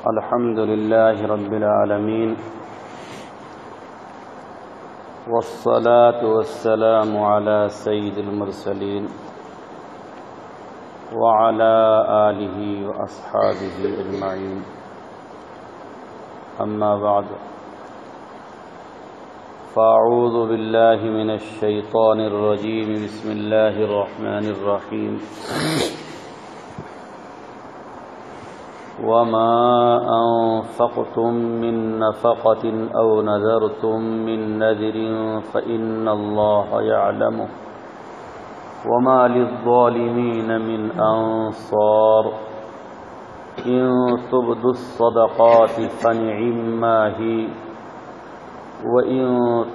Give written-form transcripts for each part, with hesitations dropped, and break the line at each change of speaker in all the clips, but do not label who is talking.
الحمد لله رب العالمين، والصلاة والسلام على سيد المرسلين وعلى آله وأصحابه أجمعين. أما بعد، فأعوذ بالله من الشيطان الرجيم. بسم الله الرحمن الرحيم. وما أنفقتم من نفقة أو نذرتم من نذر فإن الله يعلمه وما للظالمين من أنصار. إن تبدوا الصدقات فنعما هي وإن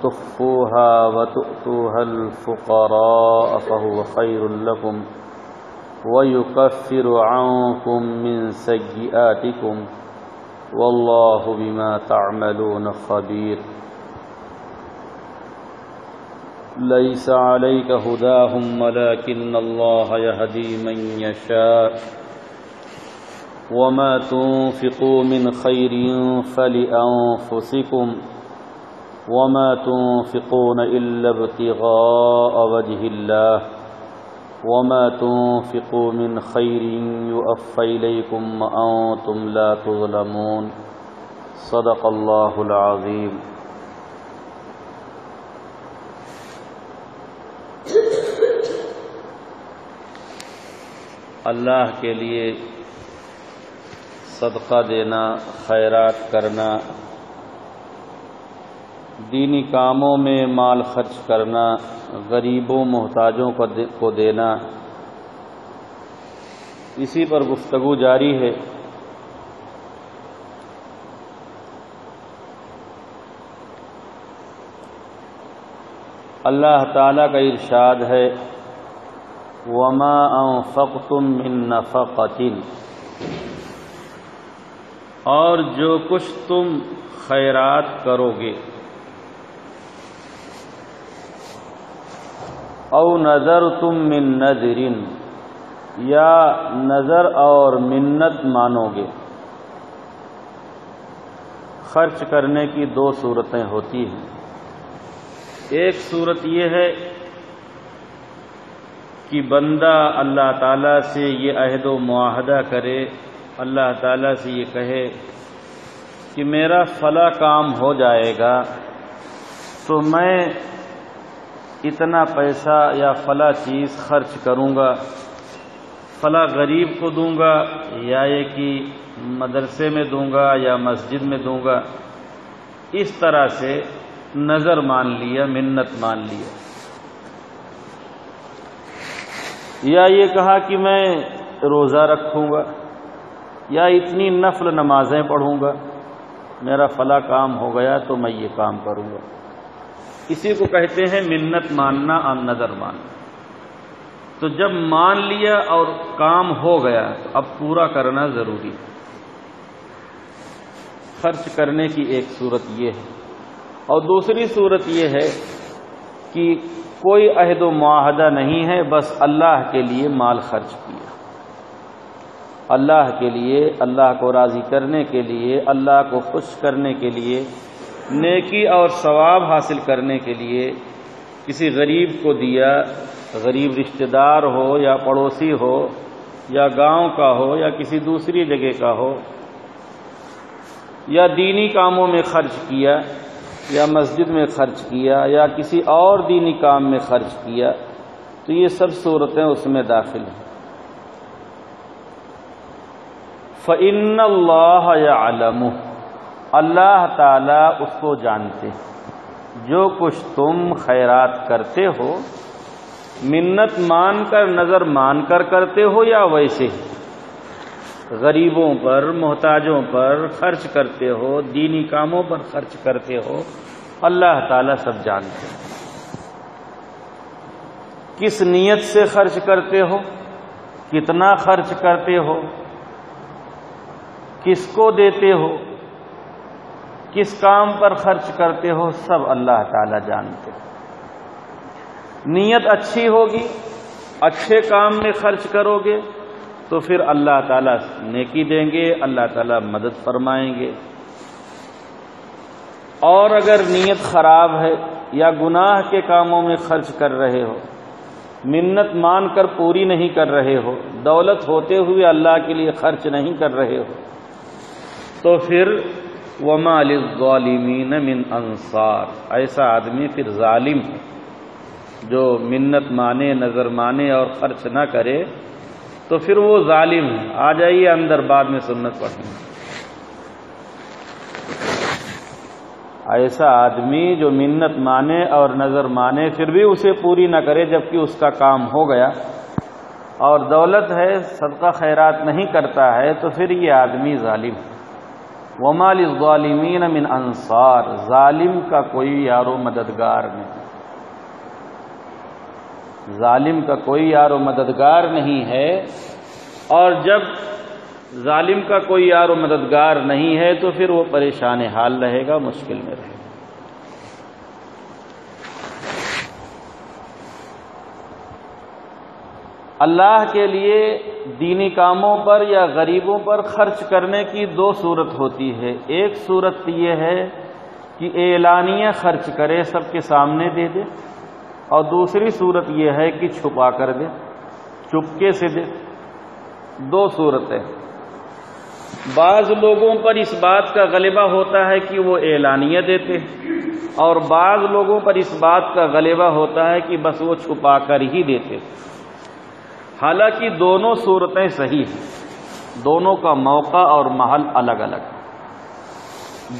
تخفوها وتؤتوها الفقراء فهو خير لكم ويكفر عنكم من سيئاتكم والله بما تعملون خبير. ليس عليك هداهم ولكن الله يهدي من يشاء وما تنفقوا من خير فلأنفسكم وما تنفقون إلا ابتغاء وجه الله وما تنفقوا من خير يوفى إليكم وأنتم لا تظلمون. صدق الله العظيم. اللہ کے لیے صدقہ دینا، خیرات کرنا، دینی کاموں میں مال خرچ کرنا، غریبوں محتاجوں کو دینا، اسی پر گفتگو جاری ہے. اللہ تعالیٰ کا ارشاد ہے وَمَا أَنفَقْتُم مِّن نَّفَقَةٍ، اور جو کچھ تم خیرات کرو گے، او نذرتم من نذر، یا نذر اور منت مانو گے. خرچ کرنے کی دو صورتیں ہوتی ہیں. ایک صورت یہ ہے کہ بندہ اللہ تعالیٰ سے یہ عہد و معاہدہ کرے، اللہ تعالیٰ سے یہ کہے کہ میرا فلاں کام ہو جائے گا تو میں اتنا پیسہ یا فلاں چیز خرچ کروں گا، فلاں غریب کو دوں گا، یا یہ کہ مدرسے میں دوں گا یا مسجد میں دوں گا. اس طرح سے نظر مان لیا، منت مان لیا. یا یہ کہا کہ میں روزہ رکھوں گا یا اتنی نفل نمازیں پڑھوں گا، میرا فلاں کام ہو گیا تو میں یہ کام کروں گا. اسی کو کہتے ہیں منت ماننا اور نظر ماننا. تو جب مان لیا اور کام ہو گیا تو اب پورا کرنا ضروری ہے. خرچ کرنے کی ایک صورت یہ ہے، اور دوسری صورت یہ ہے کہ کوئی عہد و معاہدہ نہیں ہے، بس اللہ کے لیے مال خرچ کیا، اللہ کے لیے، اللہ کو راضی کرنے کے لیے، اللہ کو خوش کرنے کے لیے، نیکی اور ثواب حاصل کرنے کے لیے کسی غریب کو دیا. غریب رشتہ دار ہو یا پڑوسی ہو یا گاؤں کا ہو یا کسی دوسری جگہ کا ہو، یا دینی کاموں میں خرچ کیا یا مسجد میں خرچ کیا یا کسی اور دینی کام میں خرچ کیا، تو یہ سب صورتیں اس میں داخل ہیں. فَإِنَّ اللَّهَ يَعْلَمُ، اللہ تعالیٰ اس کو جانتے. جو کچھ تم خیرات کرتے ہو، منت مان کر، نظر مان کر کرتے ہو یا ویسے غریبوں پر، محتاجوں پر خرچ کرتے ہو، دینی کاموں پر خرچ کرتے ہو، اللہ تعالیٰ سب جانتے ہیں. کس نیت سے خرچ کرتے ہو، کتنا خرچ کرتے ہو، کس کو دیتے ہو، کس کام پر خرچ کرتے ہو، سب اللہ تعالیٰ جانتے ہیں. نیت اچھی ہوگی، اچھے کام میں خرچ کرو گے تو پھر اللہ تعالیٰ نیکی دیں گے، اللہ تعالیٰ مدد فرمائیں گے۔ اور اگر نیت خراب ہے یا گناہ کے کاموں میں خرچ کر رہے ہو، منت مان کر پوری نہیں کر رہے ہو، دولت ہوتے ہوئے اللہ کے لیے خرچ نہیں کر رہے ہو، تو پھر وَمَا لِلظَّالِمِينَ مِنْ أَنصَارٍ، ایسا آدمی پھر ظالم ہے جو منت مانے، نظر مانے اور خرچ نہ کرے، تو پھر وہ ظالم ہے۔ آ جائیے اندر، بعد میں سنت پڑھیں گے۔ ایسا آدمی جو منت مانے اور نظر مانے پھر بھی اسے پوری نہ کرے جبکہ اس کا کام ہو گیا، اور دولت ہے صدقہ خیرات نہیں کرتا ہے، تو پھر یہ آدمی ظالم ہے۔ وَمَا لِلظَّالِمِينَ مِنْ أَنصَارٍ، ظالم کا کوئی یار و مددگار نہیں، ظالم کا کوئی یار و مددگار نہیں ہے۔ اور جب ظالم کا کوئی یار و مددگار نہیں ہے تو پھر وہ پریشان حال رہے گا، مشکل میں رہے گا۔ اللہ کے لیے دینی کاموں پر یا غریبوں پر خرچ کرنے کی دو صورت ہوتی ہے۔ ایک صورت یہ ہے کہ اعلانیہ خرچ کرے، سب کے سامنے دے دے، اور دوسری صورت یہ ہے کہ چھپا کر دے، چپکے سے دے۔ دو صورتیں۔ بعض لوگوں پر اس بات کا غلبہ ہوتا ہے کہ وہ اعلانیہ دیتے، اور بعض لوگوں پر اس بات کا غلبہ ہوتا ہے کہ بس وہ چھپا کر ہی دیتے۔ حالانکہ دونوں صورتیں صحیح ہیں، دونوں کا موقع اور محل الگ الگ ہے۔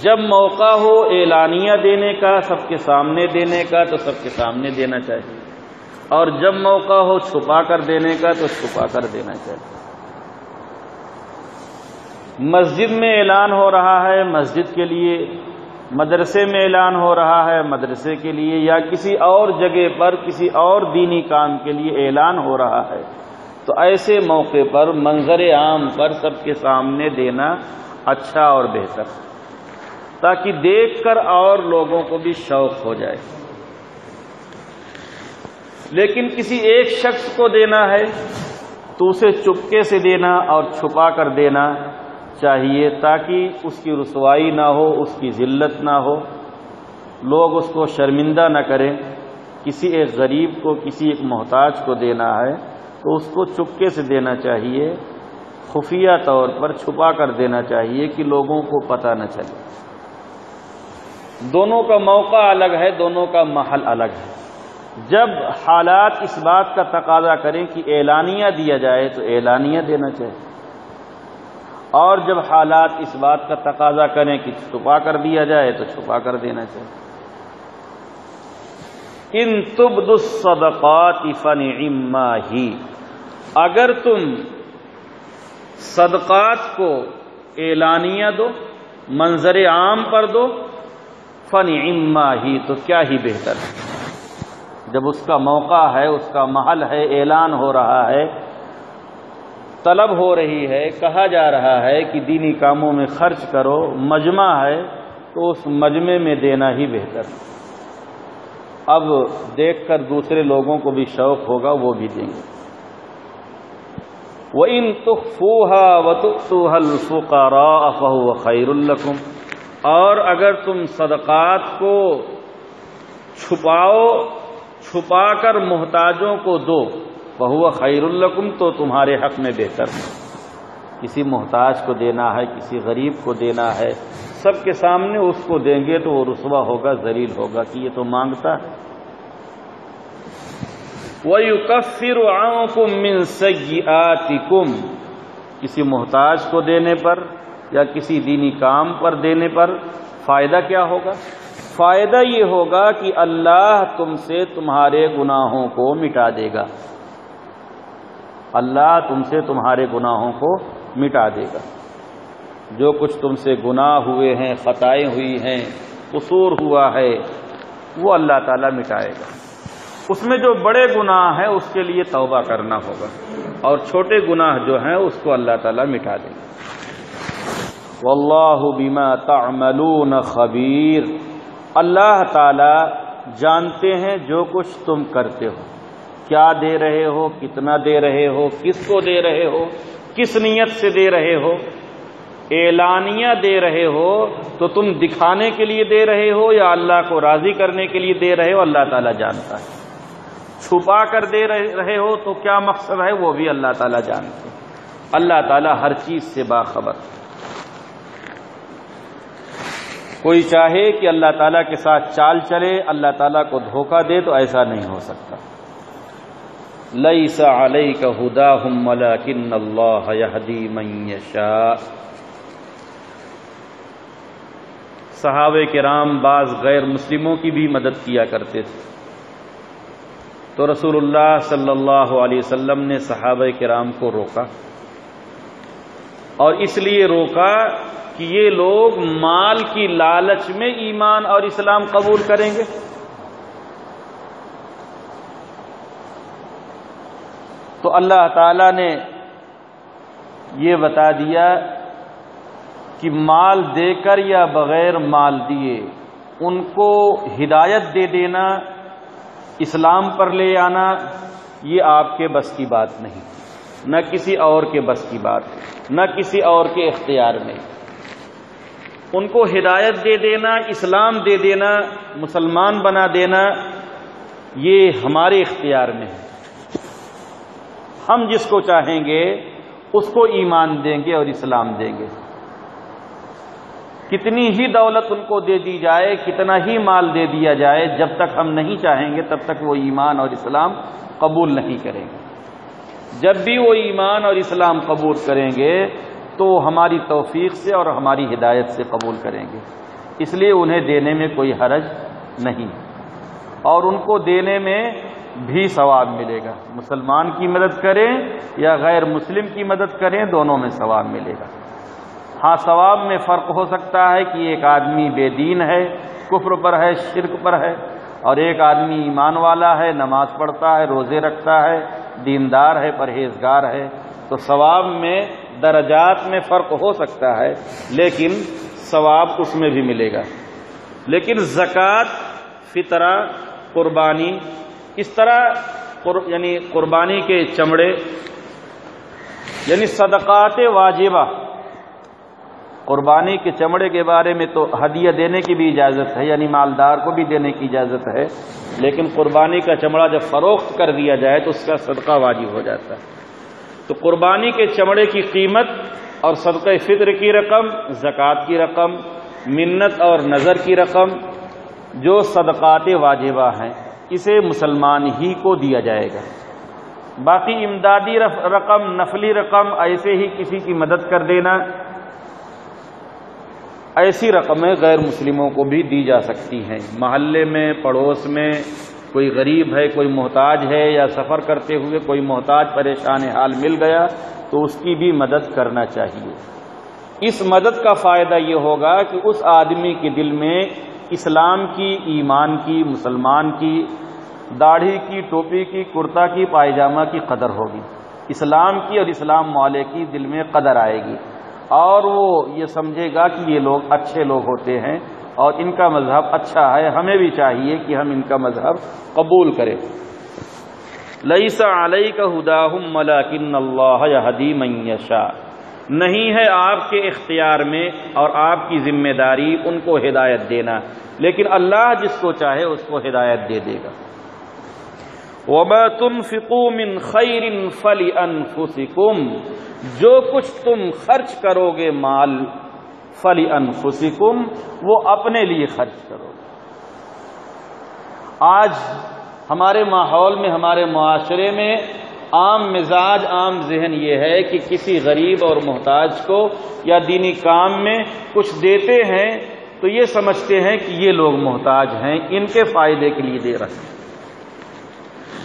جب موقع ہو اعلانیہ دینے کا، سب کے سامنے دینے کا، تو سب کے سامنے دینا چاہیے، اور جب موقع ہو چھپا کر دینے کا تو چھپا کر دینا چاہیے۔ مسجد میں اعلان ہو رہا ہے مسجد کے لیے، مدرسے میں اعلان ہو رہا ہے مدرسے کے لیے، یا کسی اور جگہ پر کسی اور دینی کام کے لیے اعلان ہو رہا ہے، تو ایسے موقع پر منظر عام پر سب کے سامنے دینا اچھا اور بہتر، تاکہ دیکھ کر اور لوگوں کو بھی شوق ہو جائے۔ لیکن کسی ایک شخص کو دینا ہے تو اسے چپکے سے دینا اور چھپا کر دینا چاہیے، تاکہ اس کی رسوائی نہ ہو، اس کی ذلت نہ ہو، لوگ اس کو شرمندہ نہ کریں۔ کسی ایک غریب کو، کسی ایک محتاج کو دینا ہے تو اس کو چپکے سے دینا چاہیے، خفیہ طور پر چھپا کر دینا چاہیے کہ لوگوں کو پتہ نہ چلے۔ دونوں کا موقع الگ ہے، دونوں کا محل الگ ہے۔ جب حالات اس بات کا تقاضا کریں کہ اعلانیہ دیا جائے تو اعلانیہ دینا چاہیے، اور جب حالات اس بات کا تقاضا کریں کہ چھپا کر دیا جائے تو چھپا کر دینا چاہیے۔ ان تبدوا الصدقات فنعما ہی، اگر تم صدقات کو اعلانیہ دو، منظر عام پر دو، فنعما ہی، تو کیا ہی بہتر ہے۔ جب اس کا موقع ہے، اس کا محل ہے، اعلان ہو رہا ہے، طلب ہو رہی ہے، کہا جا رہا ہے کہ دینی کاموں میں خرچ کرو، مجمع ہے، تو اس مجمع میں دینا ہی بہتر ہے۔ اب دیکھ کر دوسرے لوگوں کو بھی شوق ہوگا، وہ بھی دیں گے۔ وَإِن تُخْفُوهَا وَتُؤْتُوهَا الْفُقَرَاءَ فَهُوَ خَيْرٌ لَكُمْ، اور اگر تم صدقات کو چھپا کر محتاجوں کو دو، فَهُوَ خَيْرٌ لَكُمْ، تو تمہارے حق میں بہتر ہے۔ کسی محتاج کو دینا ہے، کسی غریب کو دینا ہے، سب کے سامنے اس کو دیں گے تو وہ رسوا ہوگا، ذلیل ہوگا کہ یہ تو مانگتا ہے۔ وَيُكَفِّرُ عَنكُم مِّن سَيِّئَاتِكُمْ، کسی محتاج کو دینے پر یا کسی دینی کام پر دینے پر فائدہ کیا ہوگا؟ فائدہ یہ ہوگا کہ اللہ تم سے تمہارے گناہوں کو مٹا دے گا، اللہ تم سے تمہارے گناہوں کو مٹا دے گا۔ جو کچھ تم سے گناہ ہوئے ہیں، خطائیں ہوئی ہیں، قصور ہوا ہے، وہ اللہ تعالیٰ مٹائے گا۔ اس میں جو بڑے گناہ ہیں اس کے لیے توبہ کرنا ہوگا، اور چھوٹے گناہ جو ہیں اس کو اللہ تعالیٰ مٹا دے گا۔ واللہ بما تعملون خبیر، اللہ تعالیٰ جانتے ہیں جو کچھ تم کرتے ہو، کیا دے رہے ہو، کتنا دے رہے ہو، کس کو دے رہے ہو، کس نیت سے دے رہے ہو؟ اعلانیہ دے رہے ہو تو تم دکھانے کے لیے دے رہے ہو یا اللہ کو راضی کرنے کے لیے دے رہے ہو، اللہ تعالیٰ جانتا ہے۔ چھپا کر دے رہے ہو تو کیا مقصد ہے وہ بھی اللہ تعالیٰ جانتے ہیں۔ اللہ تعالیٰ ہر چیز سے باخبر۔ کوئی چاہے کہ اللہ تعالیٰ کے ساتھ چال چلے، اللہ تعالیٰ کو دھوکہ دے تو ایسا نہیں ہو سکتا۔ لیس علیک ھداھم ولکن اللہ یہدی من یشاء۔ صحابہ کرام بعض غیر مسلموں کی بھی مدد کیا کرتے تھے، تو رسول اللہ صلی اللہ علیہ وسلم نے صحابہ کرام کو روکا، اور اس لیے روکا کہ یہ لوگ مال کی لالچ میں ایمان اور اسلام قبول کریں گے۔ تو اللہ تعالی نے یہ بتا دیا کہ مال دے کر یا بغیر مال دیے ان کو ہدایت دے دینا، اسلام پر لے آنا، یہ آپ کے بس کی بات نہیں، نہ کسی اور کے بس کی بات، نہ کسی اور کے اختیار میں۔ ان کو ہدایت دے دینا، اسلام دے دینا، مسلمان بنا دینا، یہ ہمارے اختیار میں ہے۔ ہم جس کو چاہیں گے اس کو ایمان دیں گے اور اسلام دیں گے۔ کتنی ہی دولت ان کو دے دی جائے، کتنا ہی مال دے دیا جائے، جب تک ہم نہیں چاہیں گے تب تک وہ ایمان اور اسلام قبول نہیں کریں گے۔ جب بھی وہ ایمان اور اسلام قبول کریں گے تو ہماری توفیق سے اور ہماری ہدایت سے قبول کریں گے، اس لیے انہیں دینے میں کوئی حرج نہیں، اور ان کو دینے میں بھی ثواب ملے گا۔ مسلمان کی مدد کریں یا غیر مسلم کی مدد کریں، دونوں میں ثواب ملے گا۔ ہاں، ثواب میں فرق ہو سکتا ہے کہ ایک آدمی بے دین ہے، کفر پر ہے، شرک پر ہے، اور ایک آدمی ایمان والا ہے، نماز پڑھتا ہے، روزے رکھتا ہے، دیندار ہے، پرہیزگار ہے۔ تو ثواب میں درجات میں فرق ہو سکتا ہے، لیکن ثواب اس میں بھی ملے گا۔ لیکن زکوٰۃ، فطرہ، قربانی، اس طرح یعنی قربانی کے چمڑے، یعنی صدقات واجبہ، قربانی کے چمڑے کے بارے میں تو ہدیہ دینے کی بھی اجازت ہے، یعنی مالدار کو بھی دینے کی اجازت ہے، لیکن قربانی کا چمڑا جب فروخت کر دیا جائے تو اس کا صدقہ واجب ہو جاتا ہے۔ تو قربانی کے چمڑے کی قیمت اور صدقہ فطر کی رقم، زکوٰۃ کی رقم، منت اور نذر کی رقم، جو صدقات واجبہ ہیں، اسے مسلمان ہی کو دیا جائے گا۔ باقی امدادی رقم، نفلی رقم، ایسے ہی کسی کی مدد کر دینا، ایسی رقمیں غیر مسلموں کو بھی دی جا سکتی ہیں۔ محلے میں، پڑوس میں کوئی غریب ہے، کوئی محتاج ہے، یا سفر کرتے ہوئے کوئی محتاج پریشان حال مل گیا تو اس کی بھی مدد کرنا چاہیے۔ اس مدد کا فائدہ یہ ہوگا کہ اس آدمی کے دل میں اسلام کی، ایمان کی، مسلمان کی، داڑھی کی، ٹوپی کی، کرتا کی، پائجامہ کی قدر ہوگی، اسلام کی اور اسلام والے کی دل میں قدر آئے گی، اور وہ یہ سمجھے گا کہ یہ لوگ اچھے لوگ ہوتے ہیں اور ان کا مذہب اچھا ہے، ہمیں بھی چاہیے کہ ہم ان کا مذہب قبول کریں۔ لیس علیک ھداھم ولکن اللہ یہدی من یشاء۔ نہیں ہے آپ کے اختیار میں اور آپ کی ذمہ داری ان کو ہدایت دینا، لیکن اللہ جس کو چاہے اس کو ہدایت دے دے گا۔ وَمَا تُنْفِقُوا مِنْ خَيْرٍ فَلِأَنفُسِكُمْ۔ جو کچھ تم خرچ کرو گے مال، فَلِأَنفُسِكُمْ، وہ اپنے لیے خرچ کرو گے۔ آج ہمارے ماحول میں، ہمارے معاشرے میں عام مزاج، عام ذہن یہ ہے کہ کسی غریب اور محتاج کو یا دینی کام میں کچھ دیتے ہیں تو یہ سمجھتے ہیں کہ یہ لوگ محتاج ہیں، ان کے فائدے کے لیے دے رہے ہیں۔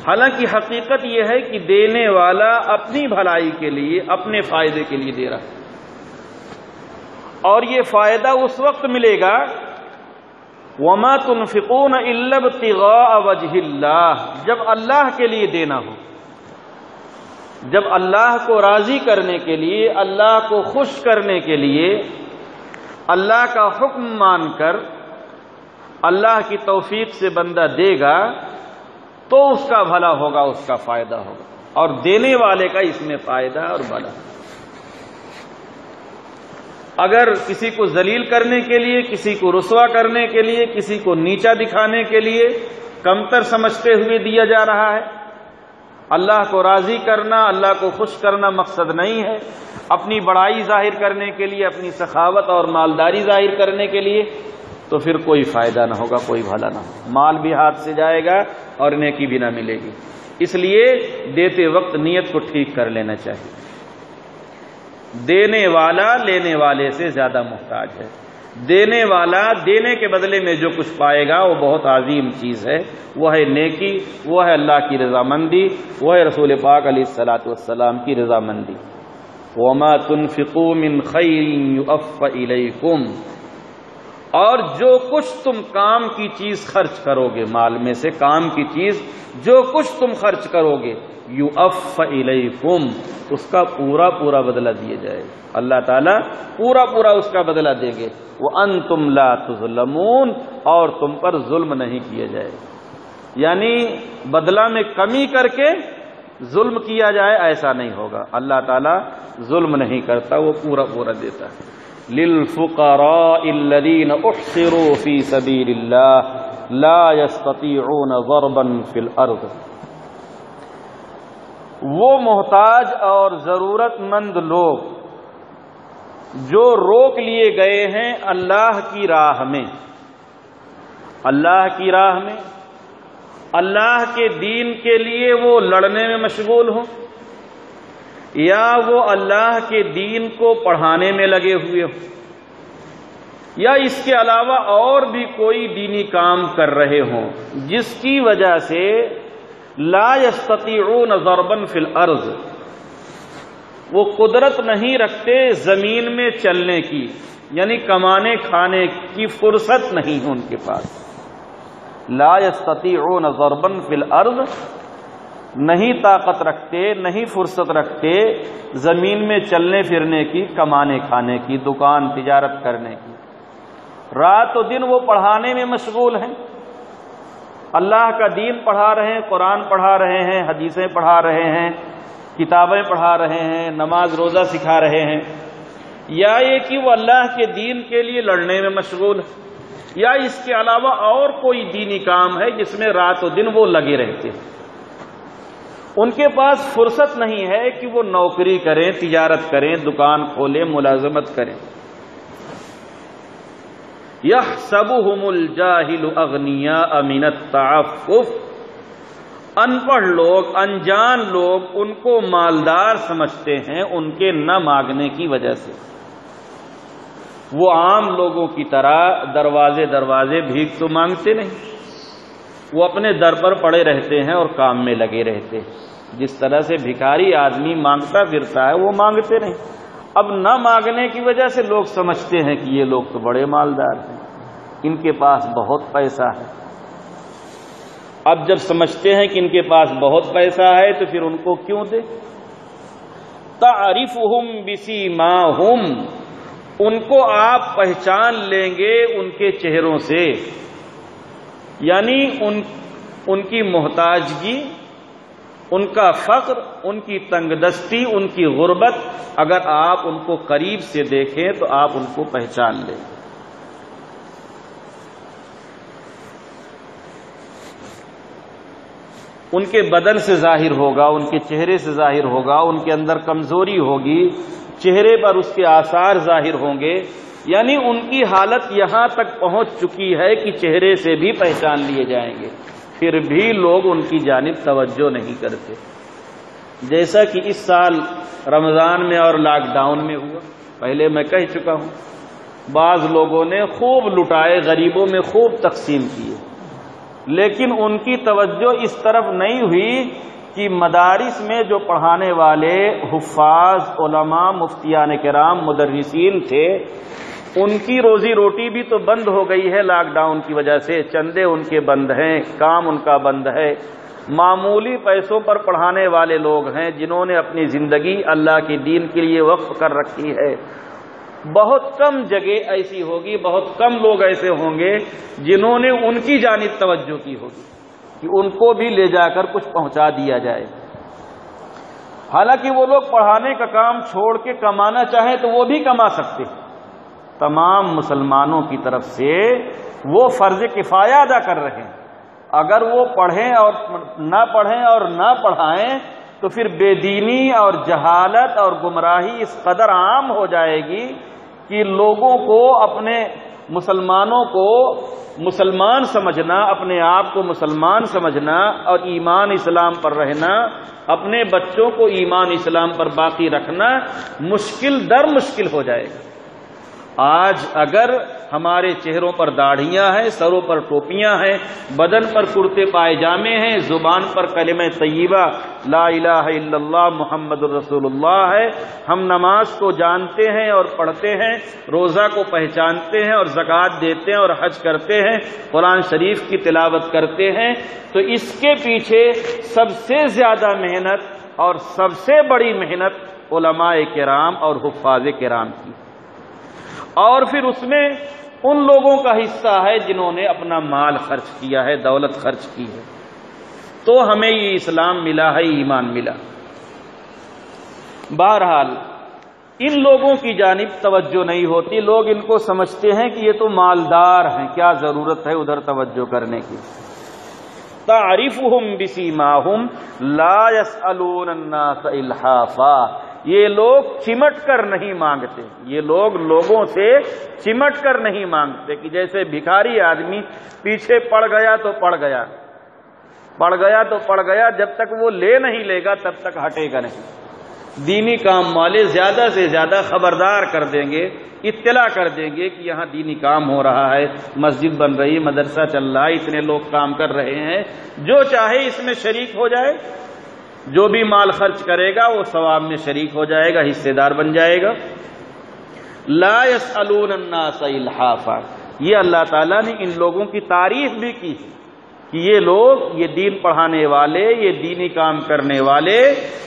حالانکہ حقیقت یہ ہے کہ دینے والا اپنی بھلائی کے لیے، اپنے فائدے کے لیے دے رہا ہے، اور یہ فائدہ اس وقت ملے گا وَمَا تُنْفِقُونَ إِلَّا ابْتِغَاءَ وَجْهِ اللَّهِ، جب اللہ کے لیے دینا ہو، جب اللہ کو راضی کرنے کے لیے، اللہ کو خوش کرنے کے لیے، اللہ کا حکم مان کر اللہ کی توفیق سے بندہ دے گا تو اس کا بھلا ہوگا، اس کا فائدہ ہوگا، اور دینے والے کا اس میں فائدہ اور بھلا۔ اگر کسی کو ذلیل کرنے کے لیے، کسی کو رسوا کرنے کے لیے، کسی کو نیچا دکھانے کے لیے، کمتر سمجھتے ہوئے دیا جا رہا ہے، اللہ کو راضی کرنا، اللہ کو خوش کرنا مقصد نہیں ہے، اپنی بڑائی ظاہر کرنے کے لیے، اپنی سخاوت اور مالداری ظاہر کرنے کے لیے، تو پھر کوئی فائدہ نہ ہوگا، کوئی بھلا نہ ہوگا، مال بھی ہاتھ سے جائے گا اور نیکی بھی نہ ملے گی۔ اس لیے دیتے وقت نیت کو ٹھیک کر لینا چاہیے۔ دینے والا لینے والے سے زیادہ محتاج ہے، دینے والا دینے کے بدلے میں جو کچھ پائے گا وہ بہت عظیم چیز ہے، وہ ہے نیکی، وہ ہے اللہ کی رضامندی، وہ ہے رسول پاک علیہ الصلوۃ والسلام کی رضامندی۔ وَمَا تُنْفِقُوا مِنْ خَيْرٍ يُؤَفَّ إِلَيْكُمْ، اور جو کچھ تم کام کی چیز خرچ کرو گے، مال میں سے کام کی چیز جو کچھ تم خرچ کرو گے، یُؤَفَّ إِلَيْكُمْ، اس کا پورا پورا بدلہ دیا جائے گا، اللہ تعالیٰ پورا پورا اس کا بدلہ دیں گے۔ وَأَنْتُمْ لَا تُظْلَمُونَ، اور تم پر ظلم نہیں کیا جائے گا، یعنی بدلہ میں کمی کر کے ظلم کیا جائے ایسا نہیں ہوگا، اللہ تعالیٰ ظلم نہیں کرتا، وہ پورا پورا دیتا ہے۔ لِلْفُقَرَاءِ الَّذِينَ اُحْصِرُوا فِي سَبِيلِ اللَّهِ لَا يَسْتَطِيعُونَ ضَرْبًا فِي الْأَرْضِ، وہ محتاج اور ضرورت مند لوگ جو روک لیے گئے ہیں اللہ کی راہ میں، اللہ کی راہ میں، اللہ کے دین کے لیے وہ لڑنے میں مشغول ہوں، یا وہ اللہ کے دین کو پڑھانے میں لگے ہوئے ہوں، یا اس کے علاوہ اور بھی کوئی دینی کام کر رہے ہوں، جس کی وجہ سے لا یستطیعون ضربا فی الارض، وہ قدرت نہیں رکھتے زمین میں چلنے کی، یعنی کمانے کھانے کی فرصت نہیں ہے ان کے پاس۔ لا یستطیعون ضربا فی الارض، نہیں طاقت رکھتے، نہیں فرصت رکھتے زمین میں چلنے پھرنے کی، کمانے کھانے کی، دکان تجارت کرنے کی، رات و دن وہ پڑھانے میں مشغول ہیں، اللہ کا دین پڑھا رہے ہیں، قرآن پڑھا رہے ہیں، حدیثیں پڑھا رہے ہیں، کتابیں پڑھا رہے ہیں، نماز روزہ سکھا رہے ہیں، یا یہ کہ وہ اللہ کے دین کے لیے لڑنے میں مشغول ہے، یا اس کے علاوہ اور کوئی دینی کام ہے جس میں رات و دن وہ لگے رہتے ہیں۔ ان کے پاس فرصت نہیں ہے کہ وہ نوکری کریں، تجارت کریں، دکان کھولیں، ملازمت کریں۔ یحسبہم الجاہل اغنیاء من التعفف، ان پڑھ لوگ، انجان لوگ ان کو مالدار سمجھتے ہیں ان کے نہ مانگنے کی وجہ سے۔ وہ عام لوگوں کی طرح دروازے دروازے بھیک تو مانگتے نہیں، وہ اپنے در پر پڑے رہتے ہیں اور کام میں لگے رہتے ہیں۔ جس طرح سے بھکاری آدمی مانگتا پھرتا ہے وہ مانگتے نہیں۔ اب نہ مانگنے کی وجہ سے لوگ سمجھتے ہیں کہ یہ لوگ تو بڑے مالدار ہیں، ان کے پاس بہت پیسہ ہے۔ اب جب سمجھتے ہیں کہ ان کے پاس بہت پیسہ ہے تو پھر ان کو کیوں دے؟ تعرفہم بسیماہم، ان کو آپ پہچان لیں گے ان کے چہروں سے، یعنی ان کی محتاجگی، ان کا فقر، ان کی تنگ دستی، ان کی غربت، اگر آپ ان کو قریب سے دیکھیں تو آپ ان کو پہچان لیں۔ ان کے بدن سے ظاہر ہوگا، ان کے چہرے سے ظاہر ہوگا، ان کے اندر کمزوری ہوگی، چہرے پر اس کے آثار ظاہر ہوں گے، یعنی ان کی حالت یہاں تک پہنچ چکی ہے کہ چہرے سے بھی پہچان لیے جائیں گے، پھر بھی لوگ ان کی جانب توجہ نہیں کرتے۔ جیسا کہ اس سال رمضان میں اور لاک ڈاؤن میں ہوا، پہلے میں کہہ چکا ہوں، بعض لوگوں نے خوب لٹائے، غریبوں میں خوب تقسیم کیے، لیکن ان کی توجہ اس طرف نہیں ہوئی کہ مدارس میں جو پڑھانے والے حفاظ، علماء، مفتیان کرام، مدرسین تھے، ان کی روزی روٹی بھی تو بند ہو گئی ہے لاک ڈاؤن کی وجہ سے، چندے ان کے بند ہیں، کام ان کا بند ہے، معمولی پیسوں پر پڑھانے والے لوگ ہیں جنہوں نے اپنی زندگی اللہ کے دین کے لیے وقف کر رکھی ہے۔ بہت کم جگہ ایسی ہوگی، بہت کم لوگ ایسے ہوں گے جنہوں نے ان کی جانب توجہ کی ہوگی کہ ان کو بھی لے جا کر کچھ پہنچا دیا جائے۔ حالانکہ وہ لوگ پڑھانے کا کام چھوڑ کے کمانا چاہیں تو وہ بھی کما سکتے، تمام مسلمانوں کی طرف سے وہ فرض کفایہ ادا کر رہے ہیں۔ اگر وہ پڑھیں اور نہ پڑھائیں تو پھر بے دینی اور جہالت اور گمراہی اس قدر عام ہو جائے گی کہ لوگوں کو، اپنے مسلمانوں کو مسلمان سمجھنا، اپنے آپ کو مسلمان سمجھنا اور ایمان اسلام پر رہنا، اپنے بچوں کو ایمان اسلام پر باقی رکھنا مشکل در مشکل ہو جائے گا۔ آج اگر ہمارے چہروں پر داڑھیاں ہیں، سروں پر ٹوپیاں ہیں، بدن پر کرتے پائجامے ہیں، زبان پر کلمہ طیبہ لا الہ الا اللہ محمد الرسول اللہ ہے، ہم نماز کو جانتے ہیں اور پڑھتے ہیں، روزہ کو پہچانتے ہیں اور زکوٰۃ دیتے ہیں اور حج کرتے ہیں، قرآن شریف کی تلاوت کرتے ہیں، تو اس کے پیچھے سب سے زیادہ محنت اور سب سے بڑی محنت علماء کرام اور حفاظ کرام کی، اور پھر اس میں ان لوگوں کا حصہ ہے جنہوں نے اپنا مال خرچ کیا ہے، دولت خرچ کی ہے، تو ہمیں یہ اسلام ملا ہے، ایمان ملا۔ بہرحال ان لوگوں کی جانب توجہ نہیں ہوتی، لوگ ان کو سمجھتے ہیں کہ یہ تو مالدار ہیں، کیا ضرورت ہے ادھر توجہ کرنے کی۔ تعرفهم بسیماہم لا يسألون الناس الحافا، یہ لوگ چمٹ کر نہیں مانگتے، یہ لوگ لوگوں سے چمٹ کر نہیں مانگتے کہ جیسے بھکاری آدمی پیچھے پڑ گیا تو پڑ گیا، جب تک وہ لے نہیں لے گا تب تک ہٹے گا نہیں۔ دینی کام والے زیادہ سے زیادہ خبردار کر دیں گے، اطلاع کر دیں گے کہ یہاں دینی کام ہو رہا ہے، مسجد بن رہی، مدرسہ چل رہا ہے، اتنے لوگ کام کر رہے ہیں، جو چاہے اس میں شریک ہو جائے، جو بھی مال خرچ کرے گا وہ ثواب میں شریک ہو جائے گا، حصے دار بن جائے گا۔ لا يسألون الناس الحافا، یہ اللہ تعالیٰ نے ان لوگوں کی تعریف بھی کی کہ یہ لوگ، یہ دین پڑھانے والے، یہ دینی کام کرنے والے،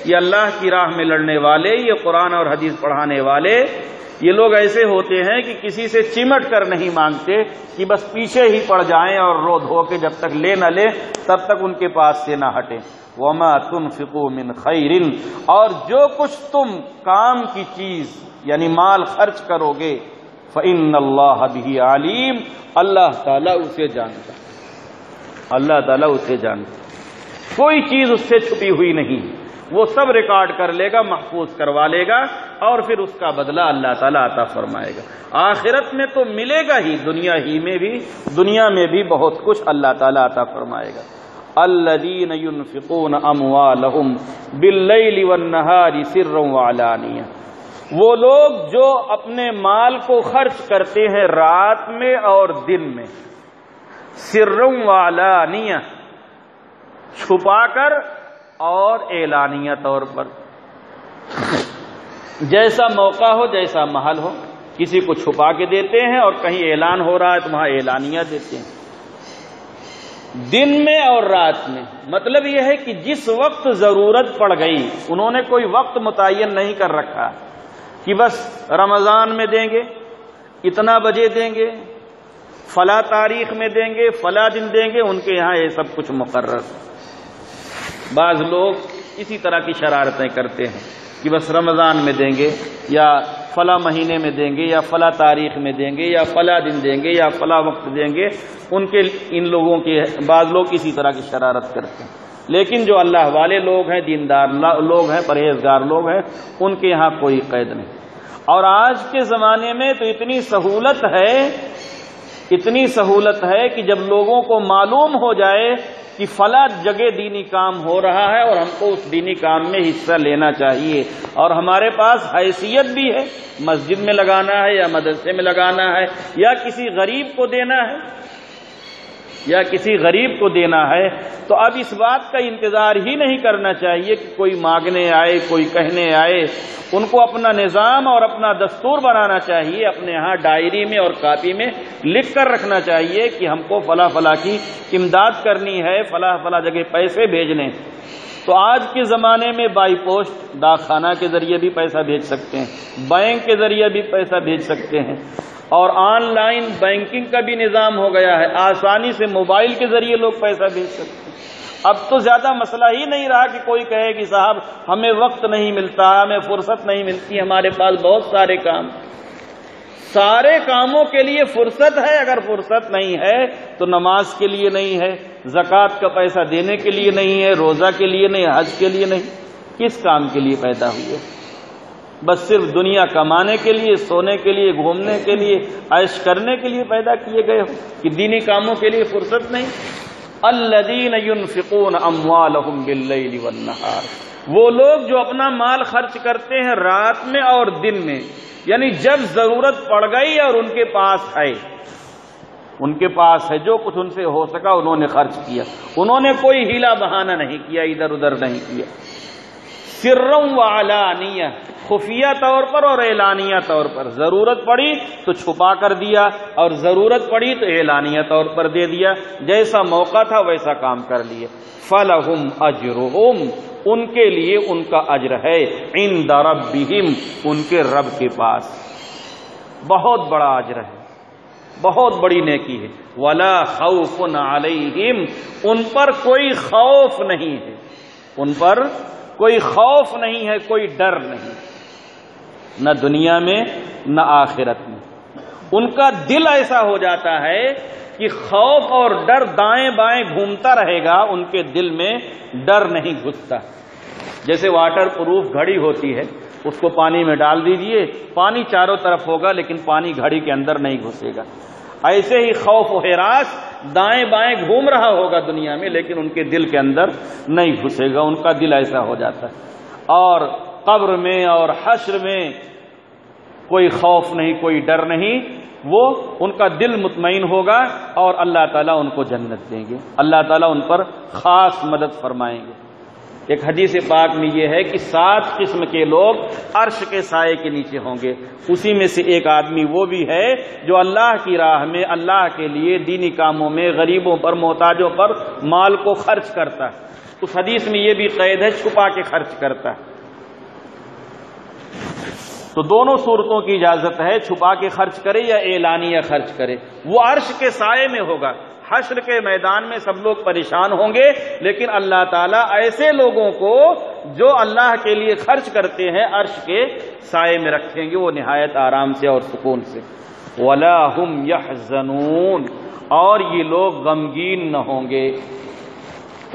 یہ اللہ کی راہ میں لڑنے والے، یہ قرآن اور حدیث پڑھانے والے، یہ لوگ ایسے ہوتے ہیں کہ کسی سے چمٹ کر نہیں مانگتے کہ بس پیچھے ہی پڑ جائیں اور رو دھو کے جب تک لے نہ لے تب تک ان کے پاس سے نہ ہٹیں۔ وَمَا تُنْفِقُوا مِنْ خَيْرٍ، اور جو کچھ تم کام کی چیز یعنی مال خرچ کرو گے، فَإِنَّ اللَّهَ بِهِ عَلِيمٌ، اللہ تعالیٰ اسے جانتا، اللہ تعالیٰ اسے جانتا، کوئی چیز اس سے چھپی ہوئی نہیں، وہ سب ریکارڈ کر لے گا، محفوظ کروا لے گا، اور پھر اس کا بدلہ اللہ تعالیٰ عطا فرمائے گا۔ آخرت میں تو ملے گا ہی، دنیا میں بھی بہت کچھ اللہ تعالیٰ عطا فرمائے گا۔ الذین ينفقون اموالهم باللیل والنہار سرا وعلانیہ، وہ لوگ جو اپنے مال کو خرچ کرتے ہیں رات میں اور دن میں، سرا وعلانیہ، چھپا کر اور اعلانیہ طور پر، جیسا موقع ہو، جیسا محل ہو، کسی کو چھپا کے دیتے ہیں اور کہیں اعلان ہو رہا ہے تو وہاں اعلانیہ دیتے ہیں، دن میں اور رات میں۔ مطلب یہ ہے کہ جس وقت ضرورت پڑ گئی، انہوں نے کوئی وقت متعین نہیں کر رکھا کہ بس رمضان میں دیں گے، اتنا بجے دیں گے، فلاں تاریخ میں دیں گے، فلاں دن دیں گے، ان کے یہاں یہ سب کچھ مقرر۔ بعض لوگ اسی طرح کی شرارتیں کرتے ہیں کہ بس رمضان میں دیں گے، یا فلاں مہینے میں دیں گے، یا فلاں تاریخ میں دیں گے، یا فلاں دن دیں گے، یا فلاں وقت دیں گے، ان لوگوں کے بعض لوگ اسی طرح کی شرارت کرتے ہیں۔ لیکن جو اللہ والے لوگ ہیں، دیندار لوگ ہیں، پرہیزگار لوگ ہیں، ان کے یہاں کوئی قید نہیں۔ اور آج کے زمانے میں تو اتنی سہولت ہے کہ جب لوگوں کو معلوم ہو جائے کہ فلاں جگہ دینی کام ہو رہا ہے اور ہم کو اس دینی کام میں حصہ لینا چاہیے، اور ہمارے پاس حیثیت بھی ہے، مسجد میں لگانا ہے یا مدرسے میں لگانا ہے، یا کسی غریب کو دینا ہے، تو اب اس بات کا انتظار ہی نہیں کرنا چاہیے کہ کوئی مانگنے آئے، کوئی کہنے آئے۔ ان کو اپنا نظام اور اپنا دستور بنانا چاہیے، اپنے ہاں ڈائری میں اور کاپی میں لکھ کر رکھنا چاہیے کہ ہم کو فلاں فلاں کی امداد کرنی ہے، فلاں فلاں جگہ پیسے بھیجنے۔ تو آج کے زمانے میں بائی پوسٹ، ڈاک خانہ کے ذریعے بھی پیسہ بھیج سکتے ہیں، بینک کے ذریعے بھی پیسہ بھیج سکتے ہیں، اور آن لائن بینکنگ کا بھی نظام ہو گیا ہے، آسانی سے موبائل کے ذریعے لوگ پیسہ بھیج سکتے ہیں۔ اب تو زیادہ مسئلہ ہی نہیں رہا کہ کوئی کہے کہ صاحب ہمیں وقت نہیں ملتا، ہمیں فرصت نہیں ملتی، ہمارے پاس بہت سارے کام۔ سارے کاموں کے لیے فرصت ہے، اگر فرصت نہیں ہے تو نماز کے لیے نہیں ہے، زکوٰۃ کا پیسہ دینے کے لیے نہیں ہے، روزہ کے لیے نہیں، حج کے لیے نہیں، کس کام کے لیے پیدا ہوئے؟ بس صرف دنیا کمانے کے لیے، سونے کے لیے، گھومنے کے لیے، عیش کرنے کے لیے پیدا کیے گئے ہو کہ دینی کاموں کے لیے فرصت نہیں؟ الذین ينفقون اموالهم باللیل والنہار، وہ لوگ جو اپنا مال خرچ کرتے ہیں رات میں اور دن میں، یعنی جب ضرورت پڑ گئی اور ان کے پاس ہے جو کچھ ان سے ہو سکا انہوں نے خرچ کیا، انہوں نے کوئی ہیلا بہانہ نہیں کیا، ادھر ادھر نہیں کیا، سرًا وعلانیہ، خفیہ طور پر اور اعلانیہ طور پر، ضرورت پڑی تو چھپا کر دیا اور ضرورت پڑی تو اعلانیہ طور پر دے دیا، جیسا موقع تھا ویسا کام کر لیے۔ فَلَهُمْ أَجْرُهُمْ، ان کے لیے ان کا اجر ہے، عند ربہم، ان کے رب کے پاس، بہت بڑا اجر ہے، بہت بڑی نیکی ہے۔ وَلَا خَوْفٌ عَلَيْهِمْ، ان پر کوئی خوف نہیں ہے، ان پر کوئی خوف نہیں ہے، کوئی ڈر نہیں، نہ دنیا میں نہ آخرت میں۔ ان کا دل ایسا ہو جاتا ہے کہ خوف اور ڈر دائیں بائیں گھومتا رہے گا، ان کے دل میں ڈر نہیں گھستا۔ جیسے واٹر پروف گھڑی ہوتی ہے، اس کو پانی میں ڈال دیجئے، پانی چاروں طرف ہوگا لیکن پانی گھڑی کے اندر نہیں گھسے گا۔ ایسے ہی خوف و ہراس دائیں بائیں گھوم رہا ہوگا دنیا میں لیکن ان کے دل کے اندر نہیں گھسے گا، ان کا دل ایسا ہو جاتا ہے۔ اور قبر میں اور حشر میں کوئی خوف نہیں، کوئی ڈر نہیں، وہ ان کا دل مطمئن ہوگا اور اللہ تعالیٰ ان کو جنت دیں گے، اللہ تعالیٰ ان پر خاص مدد فرمائیں گے۔ ایک حدیث پاک میں یہ ہے کہ 7 قسم کے لوگ عرش کے سائے کے نیچے ہوں گے، اسی میں سے ایک آدمی وہ بھی ہے جو اللہ کی راہ میں، اللہ کے لیے دینی کاموں میں غریبوں پر، محتاجوں پر مال کو خرچ کرتا ہے۔ اس حدیث میں یہ بھی قید ہے چھپا کے خرچ کرتا ہے۔ تو دونوں صورتوں کی اجازت ہے، چھپا کے خرچ کرے یا اعلانیہ خرچ کرے، وہ عرش کے سائے میں ہوگا۔ حشر کے میدان میں سب لوگ پریشان ہوں گے لیکن اللہ تعالیٰ ایسے لوگوں کو جو اللہ کے لیے خرچ کرتے ہیں عرش کے سائے میں رکھیں گے، وہ نہایت آرام سے اور سکون سے۔ وَلَا هُمْ يَحْزَنُونَ، اور یہ لوگ غمگین نہ ہوں گے۔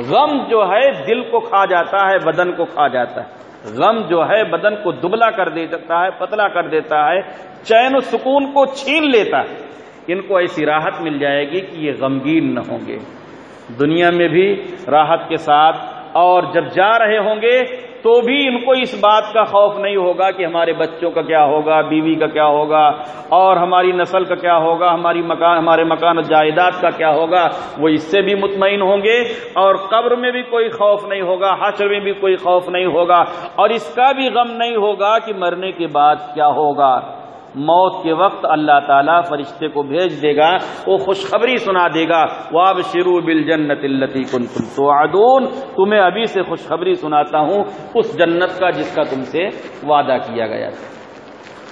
غم جو ہے دل کو کھا جاتا ہے، بدن کو کھا جاتا ہے، غم جو ہے بدن کو دبلا کر دیتا ہے، پتلا کر دیتا ہے، چین و سکون کو چھین لیتا ہے۔ ان کو ایسی راحت مل جائے گی کہ یہ غمگین نہ ہوں گے، دنیا میں بھی راحت کے ساتھ، اور جب جا رہے ہوں گے تو بھی ان کو اس بات کا خوف نہیں ہوگا کہ ہمارے بچوں کا کیا ہوگا، بیوی کا کیا ہوگا، اور ہماری نسل کا کیا ہوگا، ہمارے مکان و جائیداد کا کیا ہوگا، وہ اس سے بھی مطمئن ہوں گے۔ اور قبر میں بھی کوئی خوف نہیں ہوگا، حشر میں بھی کوئی خوف نہیں ہوگا، اور اس کا بھی غم نہیں ہوگا کہ مرنے کے بعد کیا ہوگا۔ موت کے وقت اللہ تعالیٰ فرشتے کو بھیج دے گا، وہ خوشخبری سنا دے گا، وَابْشِرُوا بِالْجَنَّةِ الَّتِي كُنتُمْ تُوعَدُونَ، تمہیں ابھی سے خوشخبری سناتا ہوں اس جنت کا جس کا تم سے وعدہ کیا گیا تھا۔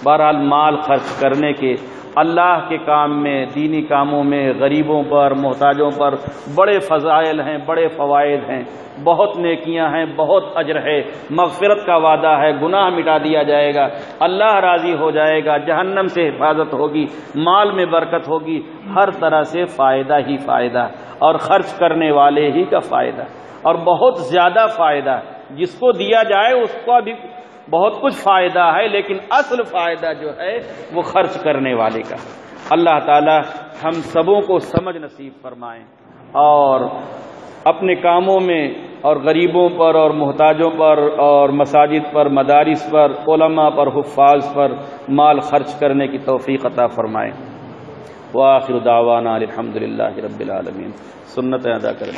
بہرحال مال خرچ کرنے کے، اللہ کے کام میں، دینی کاموں میں، غریبوں پر، محتاجوں پر بڑے فضائل ہیں، بڑے فوائد ہیں، بہت نیکیاں ہیں، بہت اجر ہے، مغفرت کا وعدہ ہے، گناہ مٹا دیا جائے گا، اللہ راضی ہو جائے گا، جہنم سے حفاظت ہوگی، مال میں برکت ہوگی، ہر طرح سے فائدہ ہی فائدہ، اور خرچ کرنے والے ہی کا فائدہ، اور بہت زیادہ فائدہ، جس کو دیا جائے اس کو بھی بہت کچھ فائدہ ہے، لیکن اصل فائدہ جو ہے وہ خرچ کرنے والے کا۔ اللہ تعالی ہم سبوں کو سمجھ نصیب فرمائیں، اور اپنے کاموں میں اور غریبوں پر اور محتاجوں پر اور مساجد پر، مدارس پر، علماء پر، حفاظ پر مال خرچ کرنے کی توفیق عطا فرمائیں۔ وآخر دعوانا الحمدللہ رب العالمین۔ سنت ادا کریں۔